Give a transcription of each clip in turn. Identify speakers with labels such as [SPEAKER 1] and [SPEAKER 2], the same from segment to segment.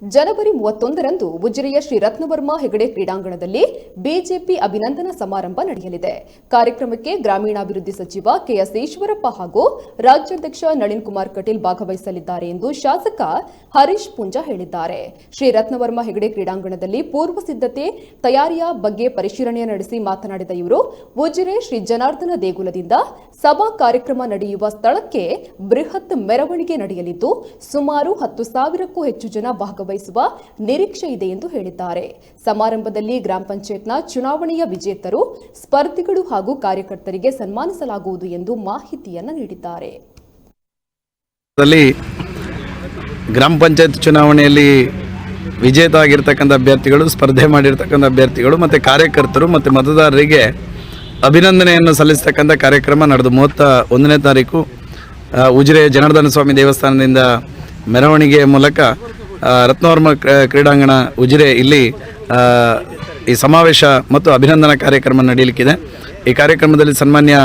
[SPEAKER 1] ಜನವರಿ 31ರಂದು ಉಜಿರೆಯ ಶ್ರೀ ರತ್ನವರ್ಮ ಹೆಗಡೆ ಕ್ರೀಡಾಂಗಣದಲ್ಲಿ ಬಿಜೆಪಿ ಅಭಿನಂದನಾ ಸಮಾರಂಭ ನಡೆಯಲಿದೆ. ಕಾರ್ಯಕ್ರಮಕ್ಕೆ ಗ್ರಾಮೀಣಾಭಿವೃದ್ಧಿ ಸಚಿವ ಕೆಎಸ್ ಈಶ್ವರಪ್ಪ ಹಾಗೂ ರಾಜ್ಯಾಧ್ಯಕ್ಷ ನಳಿನ್ ಕುಮಾರ್ ಕಟೀಲ್ ಭಾಗವಹಿಸಲಿದ್ದಾರೆ ಎಂದು ಶಾಸಕ ಹರೀಶ್ ಪುಂಜಾ ಹೇಳಿದ್ದಾರೆ. ಶ್ರೀ ರತ್ನವರ್ಮ ಹೆಗಡೆ ಕ್ರೀಡಾಂಗಣದಲ್ಲಿ ಪೂರ್ವ ಸಿದ್ಧತೆ ತಯಾರಿಯ ಬಗ್ಗೆ ಪರಿಶೀಲನೆ ನಡೆಸಿ ಮಾತನಾಡಿದ ಇವರು, ಉಜಿರೆ ಶ್ರೀ ಜನಾರ್ದನ ದೇಗುಲದಿಂದ ಸಭಾ ಕಾರ್ಯಕ್ರಮ ನಡೆಯುವ ಸ್ಥಳಕ್ಕೆ ಬೃಹತ್ ಮೆರವಣಿಗೆ ನಡೆಯಲಿದ್ದು ಸುಮಾರು 10,000ಕ್ಕೂ ಹೆಚ್ಚು ಜನ ಭಾಗವಹಿಸುವ ನಿರೀಕ್ಷೆ ಇದೆ ಎಂದು ಹೇಳಿದ್ದಾರೆ. ಸಮಾರಂಭದಲ್ಲಿ ಗ್ರಾಮ ಪಂಚಾಯತ್ನ ಚುನಾವಣೆಯ ವಿಜೇತರು, ಸ್ಪರ್ಧಿಗಳು ಹಾಗೂ ಕಾರ್ಯಕರ್ತರಿಗೆ ಸನ್ಮಾನಿಸಲಾಗುವುದು ಎಂದು ಮಾಹಿತಿಯನ್ನು ನೀಡಿದ್ದಾರೆ.
[SPEAKER 2] ಗ್ರಾಮ ಪಂಚಾಯತ್ ಚುನಾವಣೆಯಲ್ಲಿ ವಿಜೇತ ಆಗಿರ್ತಕ್ಕಂಥ ಅಭ್ಯರ್ಥಿಗಳು, ಸ್ಪರ್ಧೆ ಮಾಡಿರ್ತಕ್ಕಂಥ ಅಭ್ಯರ್ಥಿಗಳು ಮತ್ತು ಕಾರ್ಯಕರ್ತರು ಮತ್ತು ಮತದಾರರಿಗೆ ಅಭಿನಂದನೆಯನ್ನು ಸಲ್ಲಿಸತಕ್ಕಂಥ ಕಾರ್ಯಕ್ರಮ ನಡೆದು 31ನೇ ತಾರೀಕು ಉಜಿರೆ ಜನಾರ್ದನ ಸ್ವಾಮಿ ದೇವಸ್ಥಾನದಿಂದ ಮೆರವಣಿಗೆಯ ಮೂಲಕ ರತ್ನವರ್ಮ ಕ್ರೀಡಾಂಗಣ ಉಜಿರೆ ಇಲ್ಲಿ ಈ ಸಮಾವೇಶ ಮತ್ತು ಅಭಿನಂದನಾ ಕಾರ್ಯಕ್ರಮ ನಡೆಯಲಿಕ್ಕಿದೆ. ಈ ಕಾರ್ಯಕ್ರಮದಲ್ಲಿ ಸನ್ಮಾನ್ಯ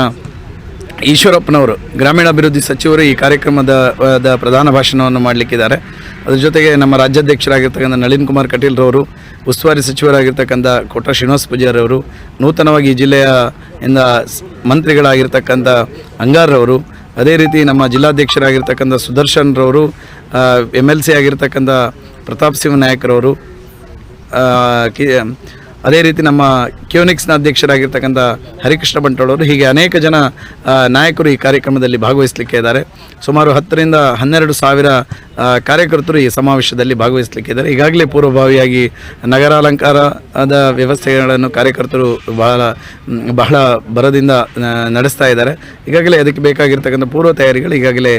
[SPEAKER 2] ಈಶ್ವರಪ್ಪನವರು, ಗ್ರಾಮೀಣಾಭಿವೃದ್ಧಿ ಸಚಿವರು ಈ ಕಾರ್ಯಕ್ರಮದ ಪ್ರಧಾನ ಭಾಷಣವನ್ನು ಮಾಡಲಿಕ್ಕಿದ್ದಾರೆ. ಅದ್ರ ಜೊತೆಗೆ ನಮ್ಮ ರಾಜ್ಯಾಧ್ಯಕ್ಷರಾಗಿರ್ತಕ್ಕಂಥ ನಳಿನ್ ಕುಮಾರ್ ಕಟೀಲ್ರವರು, ಉಸ್ತುವಾರಿ ಸಚಿವರಾಗಿರ್ತಕ್ಕಂಥ ಕೋಟ ಶ್ರೀನಿವಾಸ ಪೂಜಾರವರು, ನೂತನವಾಗಿ ಈ ಜಿಲ್ಲೆಯ ಮಂತ್ರಿಗಳಾಗಿರ್ತಕ್ಕಂಥ ಅಂಗಾರರವರು, ಅದೇ ರೀತಿ ನಮ್ಮ ಜಿಲ್ಲಾಧ್ಯಕ್ಷರಾಗಿರ್ತಕ್ಕಂಥ ಸುದರ್ಶನ್ರವರು, MLC ಆಗಿರ್ತಕ್ಕಂಥ ಪ್ರತಾಪ್ ಸಿಂಹ ನಾಯಕರವರು, ಅದೇ ರೀತಿ ನಮ್ಮ ಕ್ಯೂನಿಕ್ಸ್ನ ಅಧ್ಯಕ್ಷರಾಗಿರ್ತಕ್ಕಂಥ ಹರಿಕೃಷ್ಣ ಬಂಟೋಳವರು, ಹೀಗೆ ಅನೇಕ ಜನ ನಾಯಕರು ಈ ಕಾರ್ಯಕ್ರಮದಲ್ಲಿ ಭಾಗವಹಿಸಲಿಕ್ಕೆ ಇದ್ದಾರೆ. ಸುಮಾರು 10ರಿಂದ 12,000 ಕಾರ್ಯಕರ್ತರು ಈ ಸಮಾವೇಶದಲ್ಲಿ ಭಾಗವಹಿಸಲಿಕ್ಕಿದ್ದಾರೆ. ಈಗಾಗಲೇ ಪೂರ್ವಭಾವಿಯಾಗಿ ನಗರಾಲಂಕಾರದ ವ್ಯವಸ್ಥೆಗಳನ್ನು ಕಾರ್ಯಕರ್ತರು ಬಹಳ ಭರದಿಂದ ನಡೆಸ್ತಾ ಇದ್ದಾರೆ. ಈಗಾಗಲೇ ಅದಕ್ಕೆ ಬೇಕಾಗಿರ್ತಕ್ಕಂಥ ಪೂರ್ವ ತಯಾರಿಗಳು ಈಗಾಗಲೇ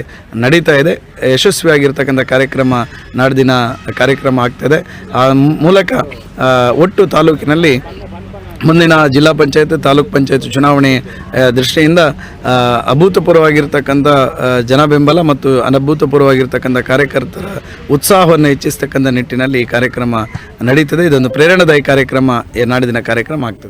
[SPEAKER 2] ನಡೀತಾ ಇದೆ. ಯಶಸ್ವಿಯಾಗಿರ್ತಕ್ಕಂಥ ಕಾರ್ಯಕ್ರಮ ನಾಡ್ದಿನ ಕಾರ್ಯಕ್ರಮ ಆಗ್ತದೆ. ಆ ಮೂಲಕ ಒಟ್ಟು ತಾಲೂಕಿನಲ್ಲಿ ಮುಂದಿನ ಜಿಲ್ಲಾ ಪಂಚಾಯತ್, ತಾಲೂಕು ಪಂಚಾಯತ್ ಚುನಾವಣೆ ದೃಷ್ಟಿಯಿಂದ ಅಭೂತಪೂರ್ವವಾಗಿರ್ತಕ್ಕಂಥ ಜನಬೆಂಬಲ ಮತ್ತು ಅನಭೂತಪೂರ್ವವಾಗಿರ್ತಕ್ಕಂಥ ಕಾರ್ಯಕರ್ತರ ಉತ್ಸಾಹವನ್ನು ಹೆಚ್ಚಿಸ್ತಕ್ಕಂಥ ನಿಟ್ಟಿನಲ್ಲಿ ಈ ಕಾರ್ಯಕ್ರಮ ನಡೀತದೆ. ಇದೊಂದು ಪ್ರೇರಣಾದಾಯಿ ಕಾರ್ಯಕ್ರಮ, ನಾಡಿನ ಕಾರ್ಯಕ್ರಮ ಆಗ್ತದೆ.